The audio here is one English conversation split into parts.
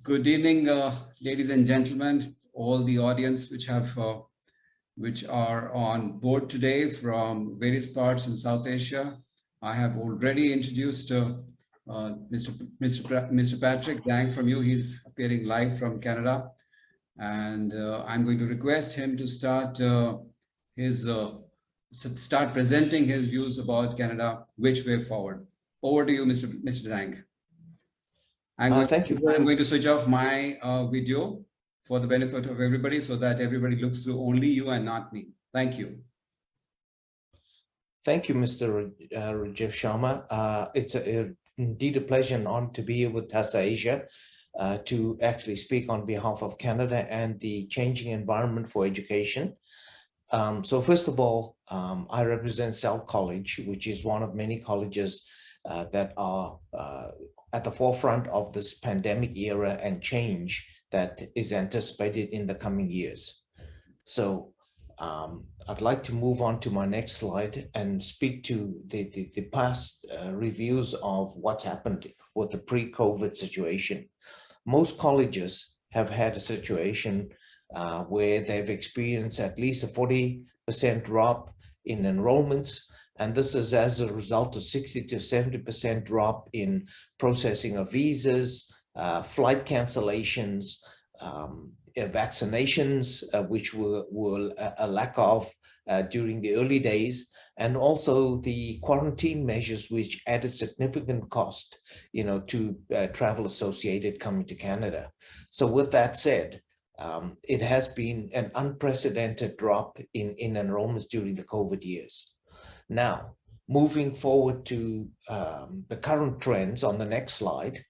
Good evening, ladies and gentlemen, all the audience which are on board today from various parts in South Asia. I have already introduced Mr. Patrick Dang from you. He's appearing live from Canada, and I'm going to request him to his start presenting his views about Canada, which way forward. Over to you, Mr. Dang. Thank you. I'm going to switch off my video for the benefit of everybody so that everybody looks through only you and not me. Thank you. Thank you, Mr. Rajiv Sharma. It's indeed a pleasure and honor to be here with TASA Asia to actually speak on behalf of Canada and the changing environment for education. So first of all, I represent Sal College, which is one of many colleges that are at the forefront of this pandemic era and change that is anticipated in the coming years. So I'd like to move on to my next slide and speak to the past reviews of what's happened with the pre-COVID situation. Most colleges have had a situation where they've experienced at least a 40% drop in enrollments. And this is as a result of 60 to 70% drop in processing of visas, flight cancellations, vaccinations, which were a lack of during the early days, and also the quarantine measures, which added significant cost, to travel associated coming to Canada. So with that said, it has been an unprecedented drop in enrollments during the COVID years. Now, moving forward to the current trends on the next slide,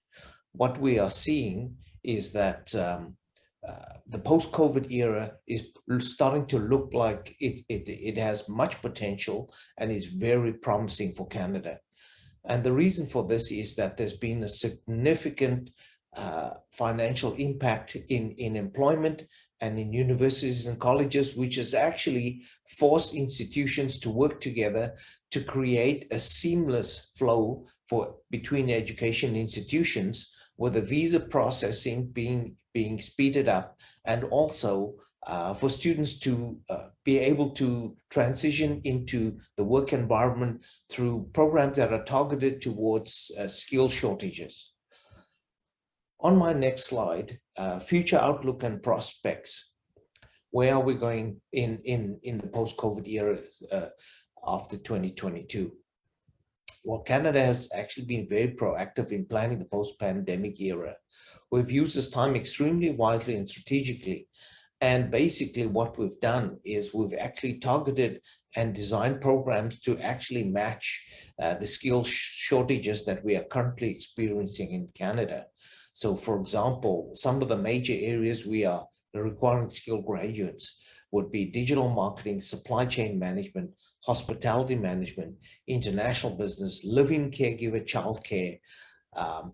what we are seeing is that the post-COVID era is starting to look like it has much potential and is very promising for Canada. And the reason for this is that there's been a significant financial impact in employment and in universities and colleges, which has actually forced institutions to work together to create a seamless flow between education institutions, with the visa processing being speeded up, and also for students to be able to transition into the work environment through programs that are targeted towards skill shortages. On my next slide, future outlook and prospects. Where are we going in the post-COVID era after 2022? Well, Canada has actually been very proactive in planning the post-pandemic era. We've used this time extremely wisely and strategically. And basically what we've done is we've actually targeted and designed programs to actually match the skill shortages that we are currently experiencing in Canada. So for example, some of the major areas we are requiring skilled graduates would be digital marketing, supply chain management, hospitality management, international business, living caregiver, childcare,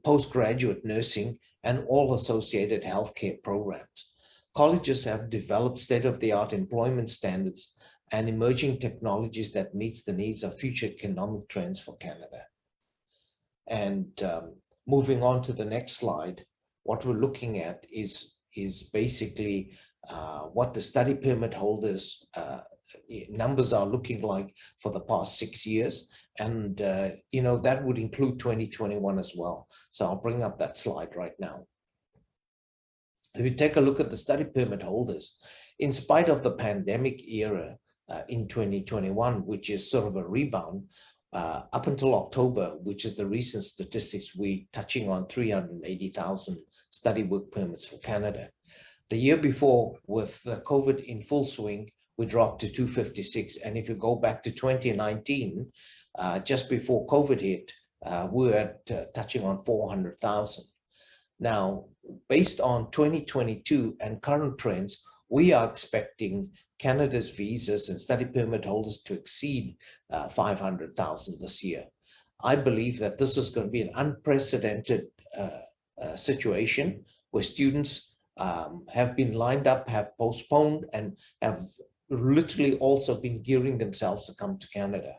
postgraduate nursing, and all associated healthcare programs. Colleges have developed state-of-the-art employment standards and emerging technologies that meets the needs of future economic trends for Canada. And moving on to the next slide, what we're looking at is basically what the study permit holders numbers are looking like for the past 6 years. And, that would include 2021 as well. So I'll bring up that slide right now. If you take a look at the study permit holders, in spite of the pandemic era in 2021, which is sort of a rebound, up until October, which is the recent statistics, we're touching on 380,000 study work permits for Canada. The year before, with the COVID in full swing, we dropped to 256. And if you go back to 2019, just before COVID hit, we were at touching on 400,000. Now, based on 2022 and current trends, we are expecting Canada's visas and study permit holders to exceed 500,000 this year. I believe that this is going to be an unprecedented situation where students have been lined up, have postponed, and have literally also been gearing themselves to come to Canada.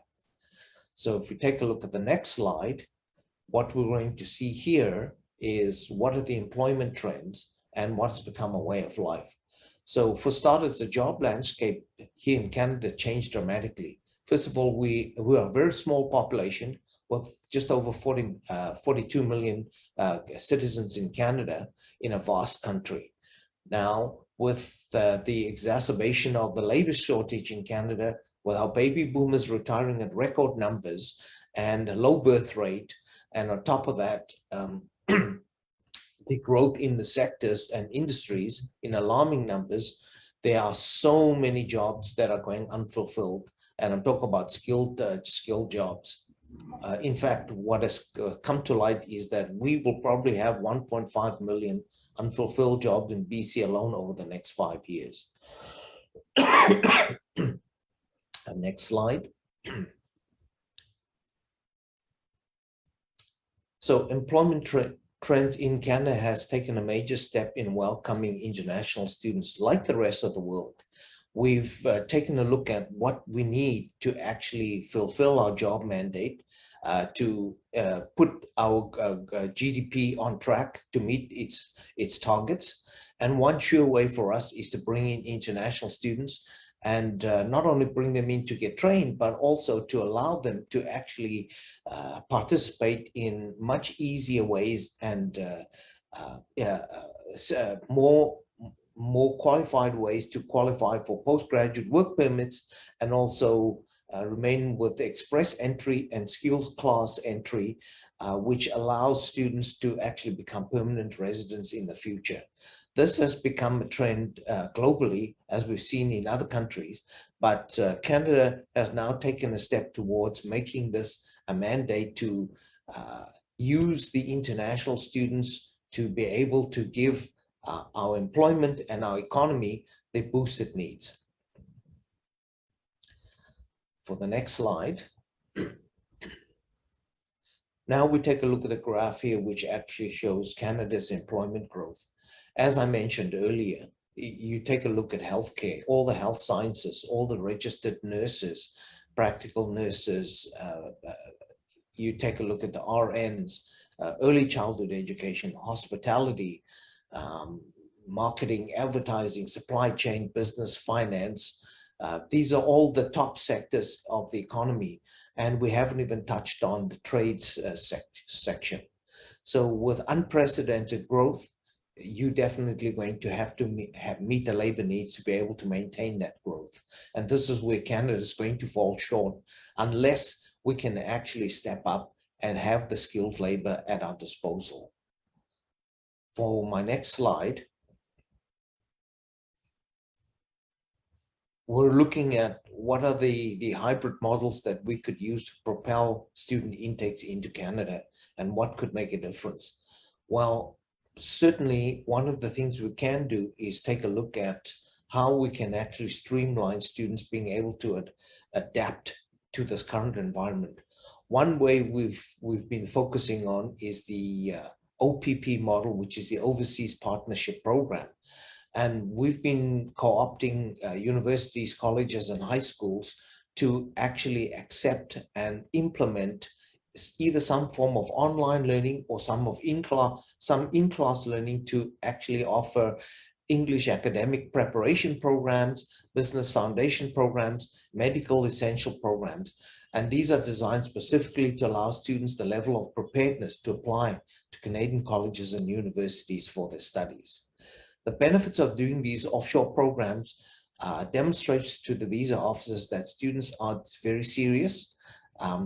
So if we take a look at the next slide, what we're going to see here is what are the employment trends and what's become a way of life. So for starters, the job landscape here in Canada changed dramatically. First of all, we are a very small population with just over 42 million citizens in Canada, in a vast country. Now, with the exacerbation of the labor shortage in Canada, with our baby boomers retiring at record numbers and a low birth rate, and on top of that, the growth in the sectors and industries in alarming numbers, there are so many jobs that are going unfulfilled. And I'm talking about skilled jobs. In fact, what has come to light is that we will probably have 1.5 million unfulfilled jobs in BC alone over the next 5 years. Next slide. So employment trend in Canada has taken a major step in welcoming international students like the rest of the world. We've taken a look at what we need to actually fulfill our job mandate, to put our GDP on track to meet its targets. And one sure way for us is to bring in international students, and not only bring them in to get trained, but also to allow them to actually participate in much easier ways and more qualified ways to qualify for postgraduate work permits, and also remain with express entry and skills class entry, which allows students to actually become permanent residents in the future. This has become a trend globally, as we've seen in other countries, but Canada has now taken a step towards making this a mandate to use the international students to be able to give our employment and our economy the boost it needs. For the next slide. Now we take a look at the graph here, which actually shows Canada's employment growth. As I mentioned earlier, you take a look at healthcare, all the health sciences, all the registered nurses, practical nurses, you take a look at the RNs, early childhood education, hospitality, marketing, advertising, supply chain, business, finance. These are all the top sectors of the economy, and we haven't even touched on the trades section. So with unprecedented growth, you definitely going to have to meet the labor needs to be able to maintain that growth. And this is where Canada is going to fall short unless we can actually step up and have the skilled labor at our disposal. For my next slide, we're looking at what are the hybrid models that we could use to propel student intakes into Canada, and what could make a difference. Well, certainly one of the things we can do is take a look at how we can actually streamline students being able to adapt to this current environment. One way we've been focusing on is the OPP model, which is the Overseas Partnership Program. And we've been co-opting universities, colleges, and high schools to actually accept and implement either some form of online learning or some in-class learning to actually offer English academic preparation programs, business foundation programs, medical essential programs. And these are designed specifically to allow students the level of preparedness to apply to Canadian colleges and universities for their studies. The benefits of doing these offshore programs demonstrates to the visa officers that students are very serious.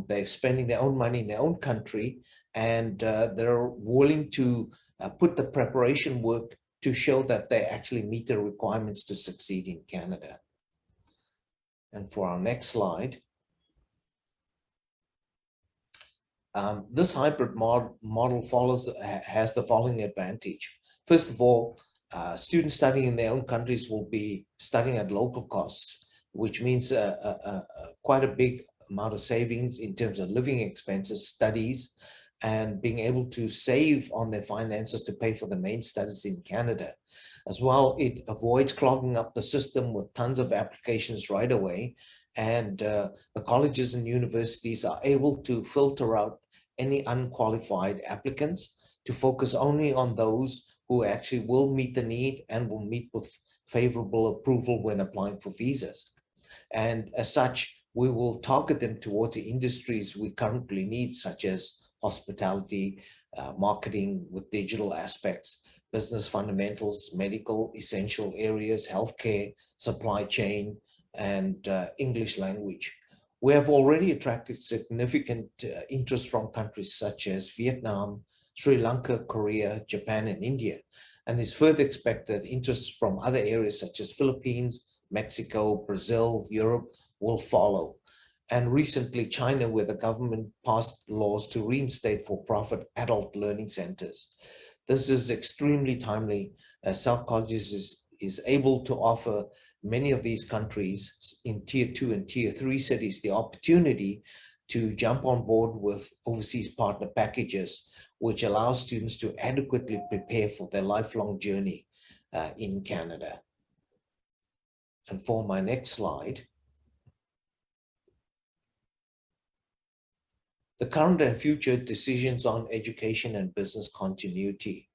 They're spending their own money in their own country, and they're willing to put the preparation work to show that they actually meet the requirements to succeed in Canada. And for our next slide, this hybrid model has the following advantage. First of all, students studying in their own countries will be studying at local costs, which means quite a big amount of savings in terms of living expenses, studies, and being able to save on their finances to pay for the main studies in Canada. As well, it avoids clogging up the system with tons of applications right away, and the colleges and universities are able to filter out any unqualified applicants to focus only on those who actually will meet the need and will meet with favorable approval when applying for visas. And as such, we will target them towards the industries we currently need, such as hospitality, marketing with digital aspects, business fundamentals, medical essential areas, healthcare, supply chain, and English language. We have already attracted significant interest from countries such as Vietnam, Sri Lanka, Korea, Japan, and India, and is further expected interest from other areas such as Philippines, Mexico, Brazil, Europe will follow. And recently, China, where the government passed laws to reinstate for-profit adult learning centers. This is extremely timely, as South Colleges is able to offer many of these countries in tier 2 and tier 3 cities the opportunity to jump on board with overseas partner packages, which allows students to adequately prepare for their lifelong journey in Canada. And for my next slide, the current and future decisions on education and business continuity,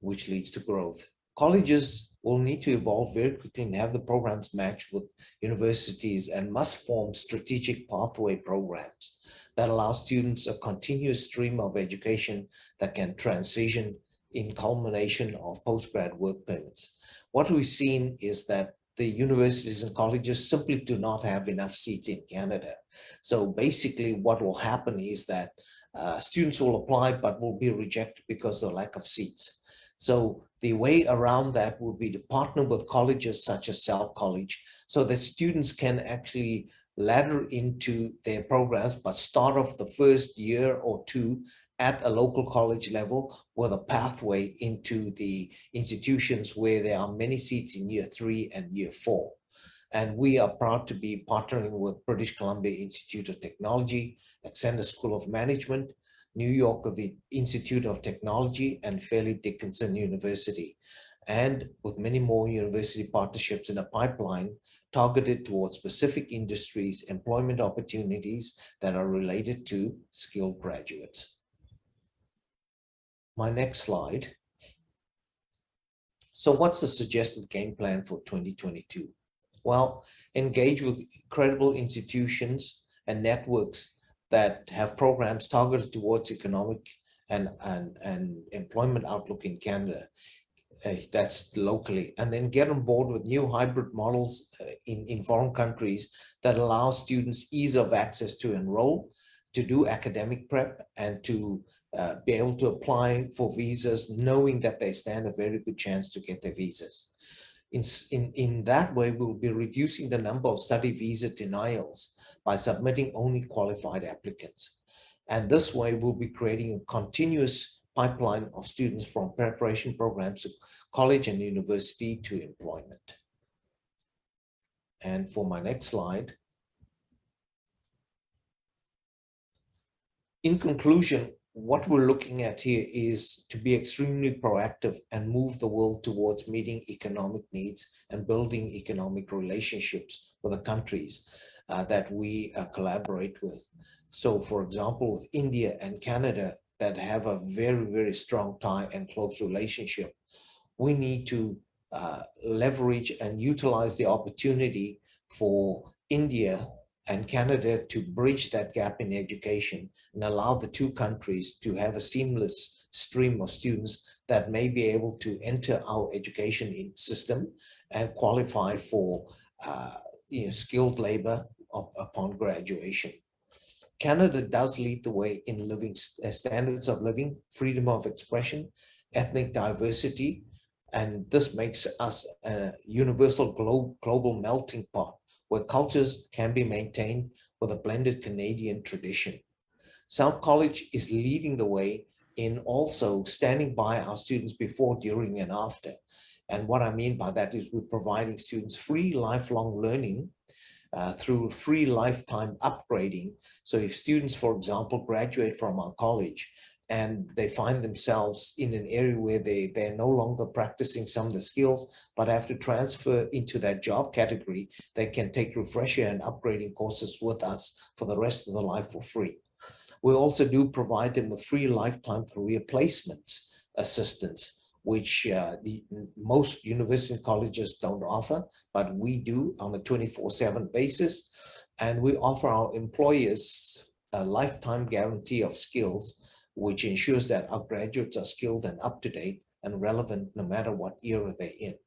which leads to growth. Colleges will need to evolve very quickly and have the programs matched with universities and must form strategic pathway programs that allow students a continuous stream of education that can transition in culmination of postgrad work permits. What we've seen is that the universities and colleges simply do not have enough seats in Canada. So basically what will happen is that students will apply but will be rejected because of the lack of seats. So the way around that would be to partner with colleges such as South College so that students can actually ladder into their programs, but start off the first year or two at a local college level with a pathway into the institutions where there are many seats in year 3 and year 4. And we are proud to be partnering with British Columbia Institute of Technology, Alexander School of Management, New York Institute of Technology, and Fairleigh Dickinson University, and with many more university partnerships in a pipeline targeted towards specific industries, employment opportunities that are related to skilled graduates. My next slide. So what's the suggested game plan for 2022? Well, engage with credible institutions and networks that have programs targeted towards economic and employment outlook in Canada. That's locally, and then get on board with new hybrid models in foreign countries that allow students ease of access to enroll, to do academic prep, and to be able to apply for visas, knowing that they stand a very good chance to get their visas. In that way, we'll be reducing the number of study visa denials by submitting only qualified applicants. And this way, we'll be creating a continuous pipeline of students from preparation programs to college and university to employment. And for my next slide. In conclusion, what we're looking at here is to be extremely proactive and move the world towards meeting economic needs and building economic relationships with the countries that we collaborate with. So for example, with India and Canada that have a very, very strong tie and close relationship, we need to leverage and utilize the opportunity for India and Canada to bridge that gap in education and allow the two countries to have a seamless stream of students that may be able to enter our education system and qualify for skilled labor upon graduation. Canada does lead the way in living standards of living, freedom of expression, ethnic diversity, and this makes us a universal global melting pot where cultures can be maintained with a blended Canadian tradition. South College is leading the way in also standing by our students before, during, and after. And what I mean by that is we're providing students free lifelong learning through free lifetime upgrading. So if students, for example, graduate from our college and they find themselves in an area where they're no longer practicing some of the skills, but have to transfer into that job category, they can take refresher and upgrading courses with us for the rest of their life for free. We also do provide them with free lifetime career placements assistance, which most university colleges don't offer, but we do on a 24/7 basis. And we offer our employers a lifetime guarantee of skills, which ensures that our graduates are skilled and up to date and relevant no matter what era they're in.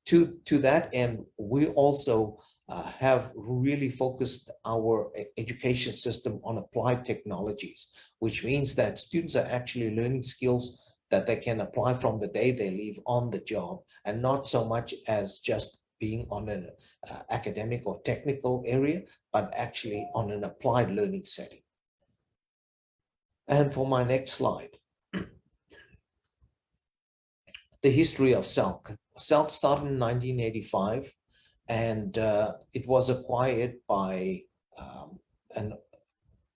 To that end, we also have really focused our education system on applied technologies, which means that students are actually learning skills that they can apply from the day they leave on the job, and not so much as just being on an academic or technical area, but actually on an applied learning setting. And for my next slide, the history of SELC. SELC started in 1985, and it was acquired by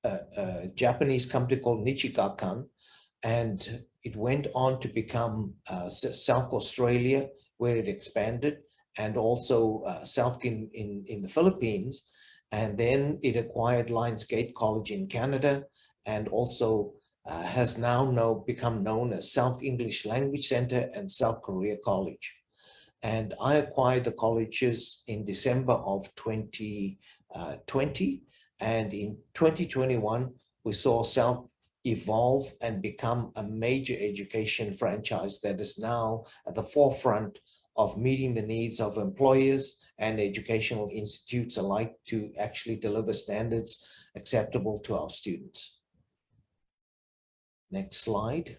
a Japanese company called Nichigakan, and it went on to become SELC Australia, where it expanded, and also SELC in the Philippines. And then it acquired Lionsgate College in Canada, and also has now become known as South English Language Center and South Korea College. And I acquired the colleges in December of 2020. And in 2021, we saw South evolve and become a major education franchise that is now at the forefront of meeting the needs of employers and educational institutes alike to actually deliver standards acceptable to our students. Next slide.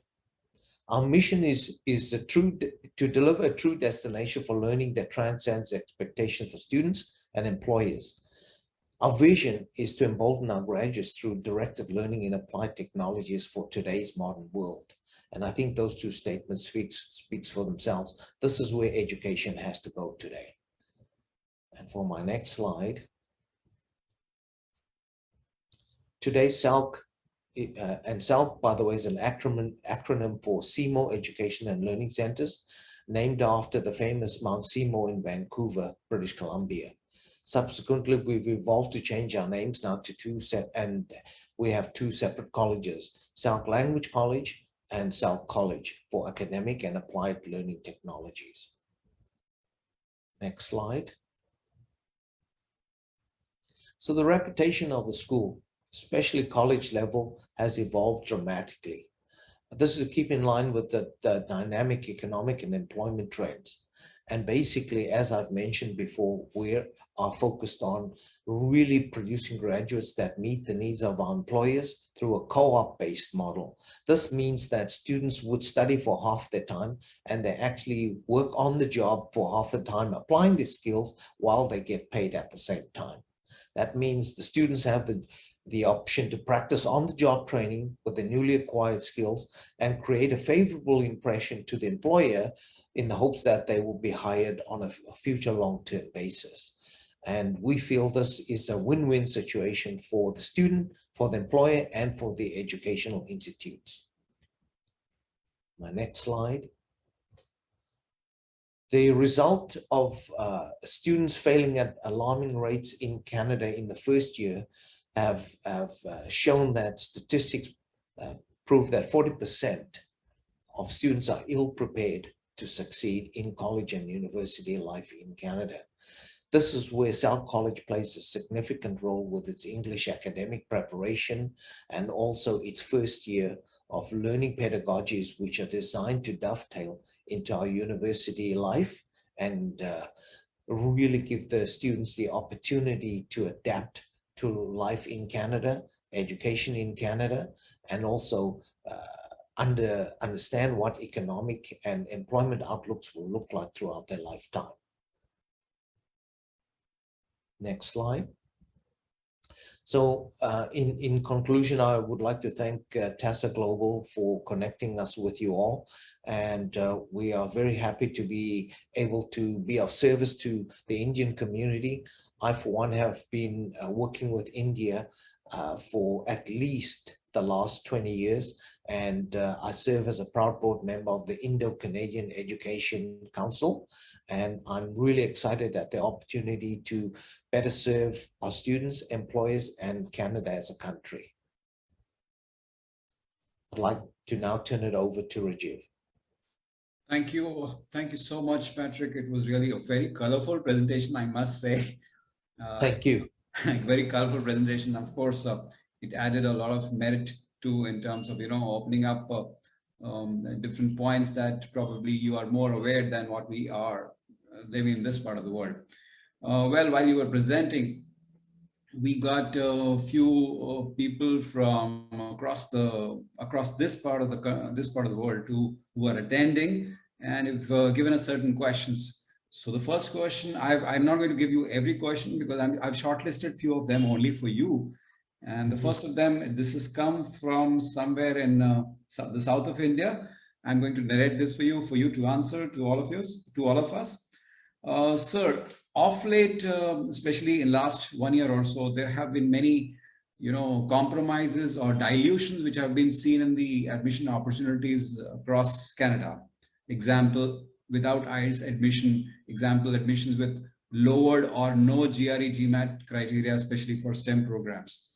Our mission is to deliver a true destination for learning that transcends expectations for students and employers. Our vision is to embolden our graduates through directed learning in applied technologies for today's modern world. And I think those two statements speaks for themselves. This is where education has to go today. And for my next slide, today's SELC, and SELC, by the way, is an acronym for Seymour Education and Learning Centers, named after the famous Mount Seymour in Vancouver, British Columbia. Subsequently, we've evolved to change our names now to and we have two separate colleges, SELC Language College and SELC College for academic and applied learning technologies. Next slide. So the reputation of the school, especially college level, has evolved dramatically. This is to keep in line with the dynamic economic and employment trends. And basically, as I've mentioned before, we are focused on really producing graduates that meet the needs of our employers through a co-op based model. This means that students would study for half their time and they actually work on the job for half the time, applying these skills while they get paid at the same time. That means the students have the option to practice on-the-job training with the newly acquired skills and create a favorable impression to the employer in the hopes that they will be hired on a future long-term basis. And we feel this is a win-win situation for the student, for the employer, and for the educational institutes. My next slide. The result of students failing at alarming rates in Canada in the first year have shown that statistics prove that 40% of students are ill prepared to succeed in college and university life in Canada. This is where SELC College plays a significant role with its English academic preparation and also its first year of learning pedagogies, which are designed to dovetail into our university life and really give the students the opportunity to adapt to life in Canada, education in Canada, and also understand what economic and employment outlooks will look like throughout their lifetime. Next slide. So in conclusion, I would like to thank TASA Global for connecting us with you all. And we are very happy to be able to be of service to the Indian community. I, for one, have been working with India for at least the last 20 years. And I serve as a proud board member of the Indo-Canadian Education Council. And I'm really excited at the opportunity to better serve our students, employers, and Canada as a country. I'd like to now turn it over to Rajiv. Thank you. Thank you so much, Patrick. It was really a very colorful presentation, I must say. Uh, Thank you. very colorful presentation. Of course, it added a lot of merit to in terms of opening up different points that probably you are more aware than what we are living in this part of the world. Well, while you were presenting, we got a few people from across this part of the world who are attending and have given us certain questions. So the first question, I'm not going to give you every question because I've shortlisted few of them only for you. And the first of them, this has come from somewhere in the south of India. I'm going to narrate this for you to answer to all of us. Sir, of late, especially in last 1 year or so, there have been many, compromises or dilutions which have been seen in the admission opportunities across Canada. Example, without IELTS admission, example, admissions with lowered or no GRE GMAT criteria, especially for STEM programs,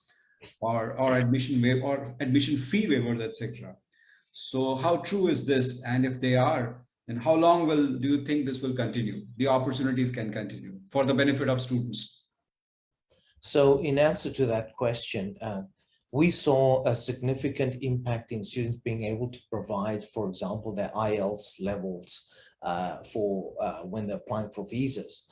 or admission waiver or admission fee waivers, etc. So how true is this? And if they are, then how long do you think this will continue? The opportunities can continue for the benefit of students. So in answer to that question, we saw a significant impact in students being able to provide, for example, their IELTS levels for when they're applying for visas.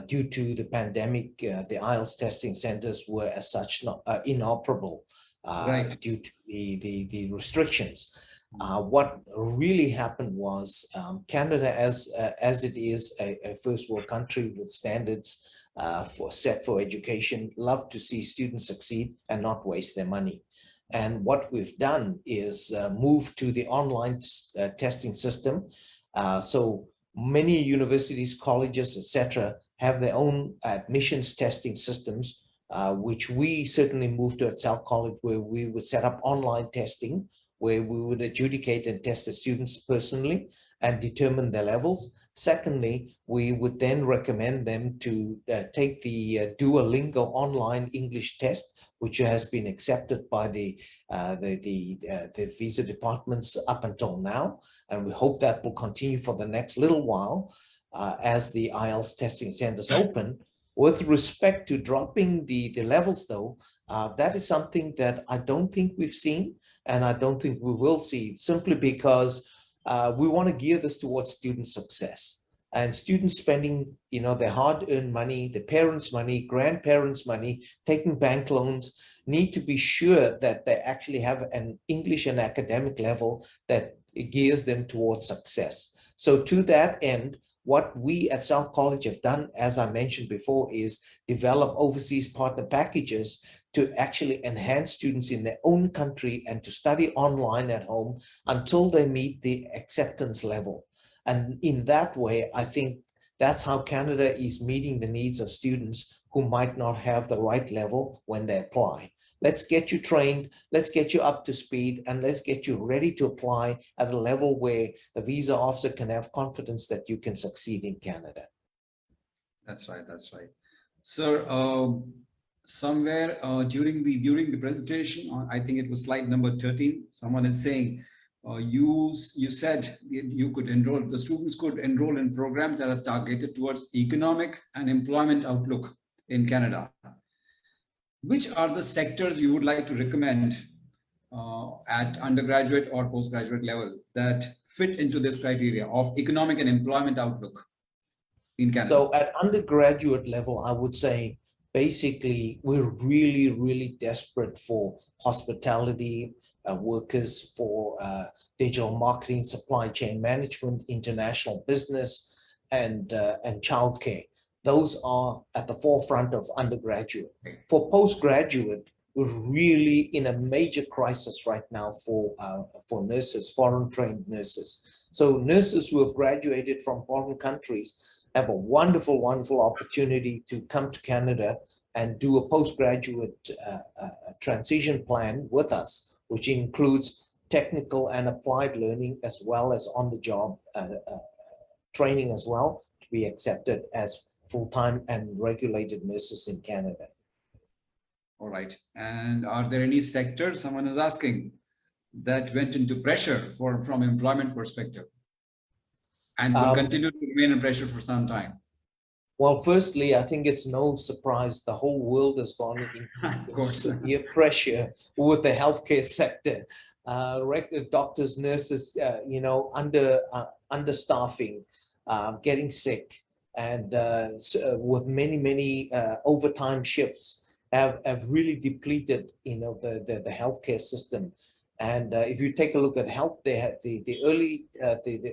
Due to the pandemic, the IELTS testing centers were as such not inoperable Right. due to the restrictions. What really happened was Canada, as it is a first world country with standards set for education, love to see students succeed and not waste their money. And what we've done is move to the online testing system. So many universities, colleges, etc., have their own admissions testing systems, which we certainly moved to at South College, where we would set up online testing, where we would adjudicate and test the students personally and determine their levels. Secondly, we would then recommend them to take the Duolingo online English test, which has been accepted by the visa departments up until now. And we hope that will continue for the next little while as the IELTS testing centers open. With respect to dropping the levels, though, that is something that I don't think we've seen, and I don't think we will see, simply because we want to gear this towards student success. And students spending, their hard-earned money, their parents' money, grandparents' money, taking bank loans, need to be sure that they actually have an English and academic level that gears them towards success. So to that end, what we at South College have done, as I mentioned before, is develop overseas partner packages to actually enhance students in their own country and to study online at home until they meet the acceptance level. And in that way, I think that's how Canada is meeting the needs of students who might not have the right level when they apply. Let's get you trained, let's get you up to speed, and let's get you ready to apply at a level where the visa officer can have confidence that you can succeed in Canada. That's right. That's right. Sir, somewhere during the presentation, I think it was slide number 13, someone is saying, you said the students could enroll in programs that are targeted towards economic and employment outlook in Canada. Which are the sectors you would like to recommend at undergraduate or postgraduate level that fit into this criteria of economic and employment outlook in Canada? So at undergraduate level, I would say basically we're really, really desperate for hospitality workers, for digital marketing, supply chain management, international business, and childcare. Those are at the forefront of undergraduate. For postgraduate, we're really in a major crisis right now for nurses, foreign trained nurses. So nurses who have graduated from foreign countries have a wonderful, wonderful opportunity to come to Canada and do a postgraduate transition plan with us, which includes technical and applied learning as well as on-the-job training as well, to be accepted as full-time and regulated nurses in Canada. All right. And are there any sectors, someone is asking, that went into pressure from employment perspective and will Um, continue to remain in pressure for some time? well, firstly, I think it's no surprise the whole world has gone Of in course. severe pressure with the healthcare sector. Doctors, nurses, understaffing, getting sick, and with many overtime shifts have really depleted, the healthcare system. And if you take a look at health, they had the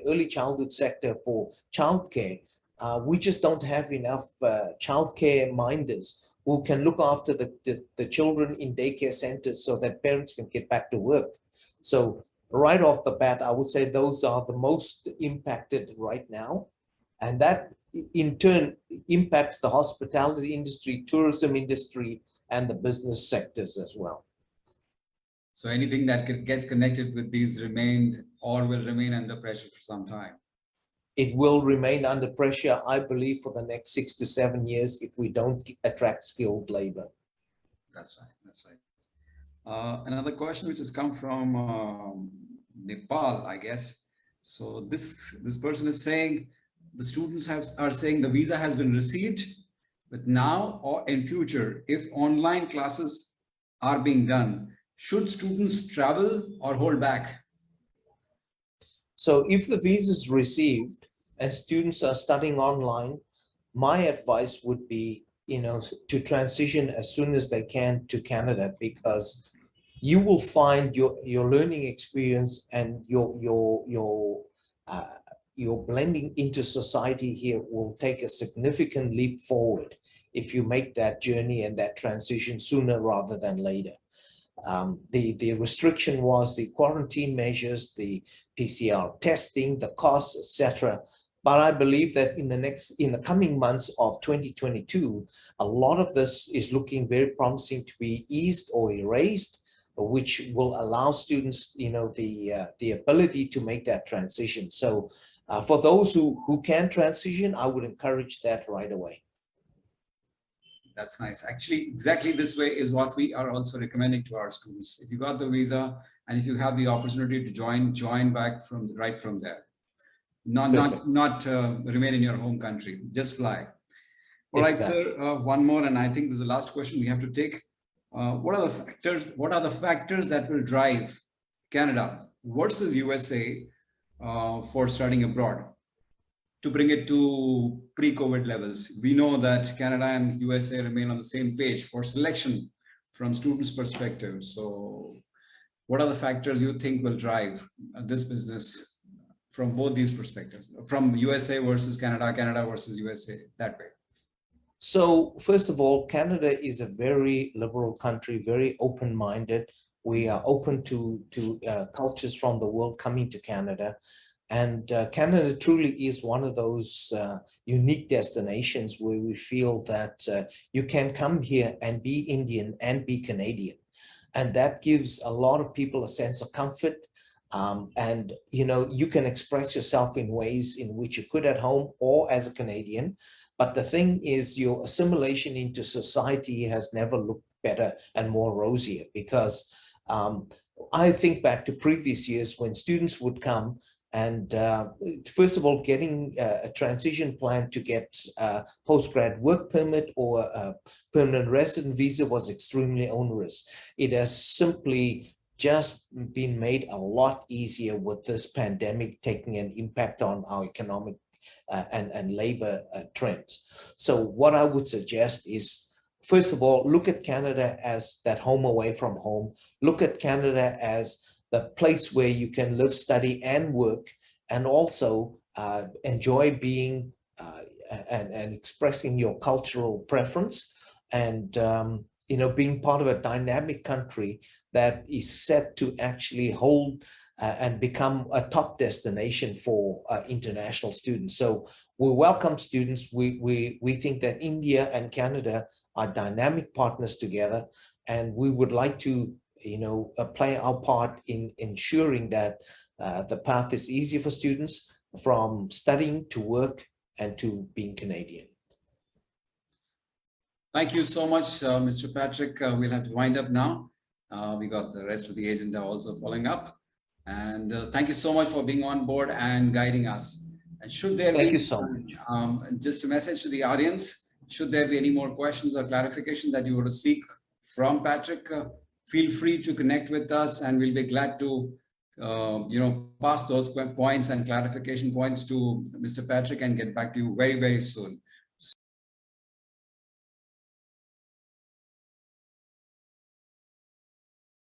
early childhood sector for childcare. We just don't have enough childcare minders who can look after the children in daycare centers so that parents can get back to work. So right off the bat, I would say those are the most impacted right now. And that in turn impacts the hospitality industry, tourism industry, and the business sectors as well. So anything that gets connected with these remained or will remain under pressure for some time. It will remain under pressure, I believe, for the next 6 to 7 years if we don't attract skilled labor. That's right. That's right. Another question which has come from Nepal, I guess. So this person is saying the students are saying the visa has been received, but now or in future, if online classes are being done, should students travel or hold back? So if the visa is received and students are studying online, my advice would be, to transition as soon as they can to Canada, because you will find your learning experience and your blending into society here will take a significant leap forward if you make that journey and that transition sooner rather than later. The restriction was the quarantine measures, the PCR testing, the costs, etc. But I believe that in the coming months of 2022, a lot of this is looking very promising to be eased or erased, which will allow students, the ability to make that transition. So for those who can transition, I would encourage that right away. That's nice. Actually, exactly this way is what we are also recommending to our students. If you got the visa and if you have the opportunity to join back right from there. Not remain in your home country, just fly. All right, Exactly. sir. One more, and I think this is the last question we have to take. What are the factors that will drive Canada versus USA for studying abroad to bring it to pre-COVID levels? We know that Canada and USA remain on the same page for selection from students' perspective. So what are the factors you think will drive this business from both these perspectives, from USA versus Canada, Canada versus USA, that way? So first of all, Canada is a very liberal country, very open-minded. We are open to cultures from the world coming to Canada. And Canada truly is one of those unique destinations where we feel that you can come here and be Indian and be Canadian. And that gives a lot of people a sense of comfort. And you can express yourself in ways in which you could at home or as a Canadian. But the thing is, your assimilation into society has never looked better and more rosier, because I think back to previous years when students would come and first of all, getting a transition plan to get a postgrad work permit or a permanent resident visa was extremely onerous. It has simply just been made a lot easier with this pandemic taking an impact on our economic and labor trends. So what I would suggest is, first of all, look at Canada as that home away from home. Look at Canada as the place where you can live, study, and work, and also enjoy being and expressing your cultural preference, and being part of a dynamic country that is set to actually hold and become a top destination for international students. So we welcome students. We think that India and Canada are dynamic partners together, and we would like to play our part in ensuring that the path is easier for students from studying to work and to being Canadian. Thank you so much, Mr. Patrick. We'll have to wind up now. We got the rest of the agenda also following up. And thank you so much for being on board and guiding us. And should there Thank be, you so much. just a message to the audience, should there be any more questions or clarification that you want to seek from Patrick, feel free to connect with us, and we'll be glad to pass those points and clarification points to Mr. Patrick and get back to you very, very soon.